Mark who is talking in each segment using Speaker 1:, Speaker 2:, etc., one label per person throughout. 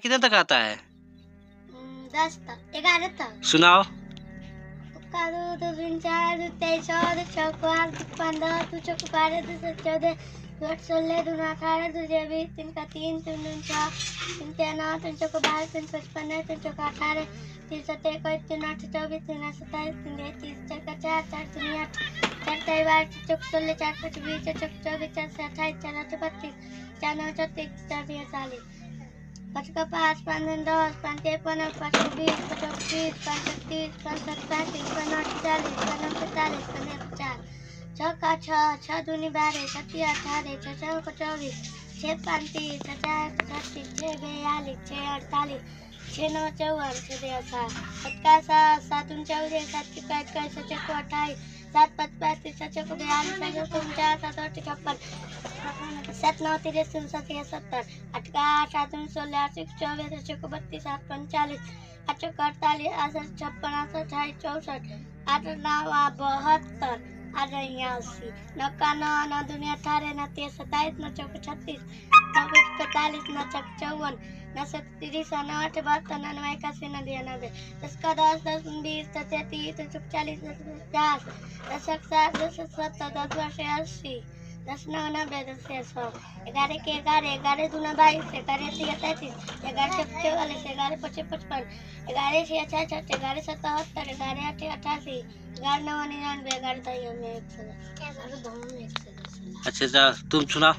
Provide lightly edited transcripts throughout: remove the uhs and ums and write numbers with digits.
Speaker 1: कितने तक आता है?
Speaker 2: 10 तक, 11 तक।
Speaker 1: सुनाओ।
Speaker 2: 1 2 3 4 23 14 15 15 2 14 12 2 14 2 16 2 18 2 20 3 का 3 3 4 3 9 3 12 3 15 3 18 3 7 21 3 8 24 3 27 3 30 4 का 4 4 3 8 4 12 4 16 4 5 20 4 24 4 28 4 8 32 4 9 34 4 40 5 का 5 5 10 5 15 5 20 5 30 5 30 5 35 5 40 5 45 5 50 6 का 6 6 दूनी 12 7 18 6 4 का 24 6 35 6 4 36 6 42 6 48 6 9 54 6 7 7 का 7 7 दूनी 14 7 की 5 का 7 को 28 7 5 35 7 को 42 7 को 49 7 8 56 7 9 30 67 70 8 का 8 7 16 8 24 8 को 32 8 45 8 को 48 8 56 8 28 64 8 9 72 8 89 9 का 9 9 दूनी 18 9 30 27 9 चौक 36 9 45 9 चौक 54 9 30 9 8 72 9 81 9 99 10 का 10 10 20 10 30 10 40 10 50 10 60 10 70 10 80 10 9 90 10 100 11 के 11 11 दूना 22 11 3 33 11 4 44 11 5 55 11 6 66 11 77 11 8 88 11 9 99 11 10 में 110।
Speaker 1: अच्छा तुम सुनाओ।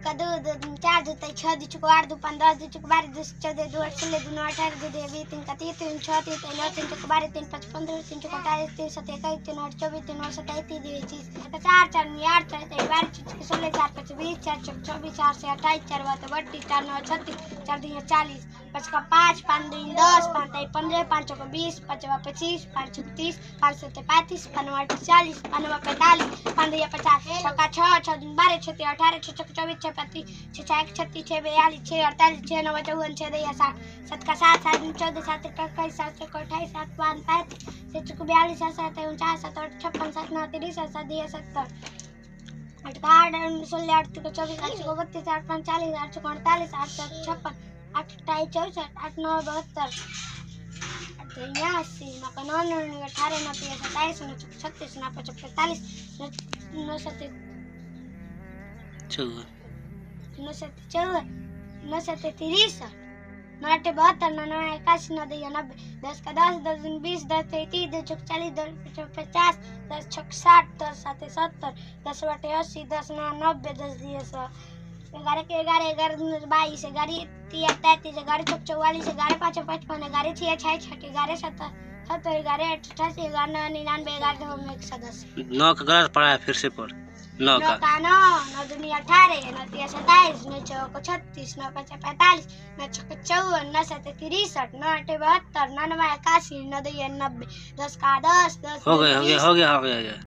Speaker 2: 1 2 2 4 2 6 2 4 8 2 15 2 12 2 14 2 16 2 18 2 20 3 का 3 3 6 3 9 3 12 3 5 15 3 28 3 7 21 3 8 24 3 9 27 3 21 4 4 8 4 12 16 4 5 20 4 24 4 से 28 4 32 4 9 36 4 2 40 5 का 5 5 2 10 5 15 5 को 20 5 25 5 30 5 7 35 5 8 40 5 45 5 2 50 6 का 6 6 12 6 18 6 24 6 35 6 6 36 6 42 6 48 6 9 54 6 2 60 7 का 7 7 14 7 21 7 28 7 5 6 42 7 7 49 7 8 56 7 9 30 7 2 70 8 का 8 16 8 को 24 8 को 32 8 5 40 8 को 48 8 7 56 8 28 64 8 9 72 89 9 का 9 9 18 9 27 9 36 9 45 9 7
Speaker 1: चलो
Speaker 2: 9 7 14 9 7 30 9 8 72 9 9 81 9 2 90 10 का 10 10 20 10 30 10 40 10 50 10 60 10 7 70 10 80 10 9 90 10 100 11 के 11 11 22 11 3 33 11 44 11 5 55 11 6 66 11 7 70 11 88 11 99 11 में 110।
Speaker 1: 9 का गलत पढ़ा है, फिर से पढ़। 9 का
Speaker 2: 9 9 दूनी 18 9 3 27 9 चौक 36 9 5 45 9 6 54 9 7 63 9 8 72 9 9 81 9 2 90 10 का 10 10
Speaker 1: हो गया।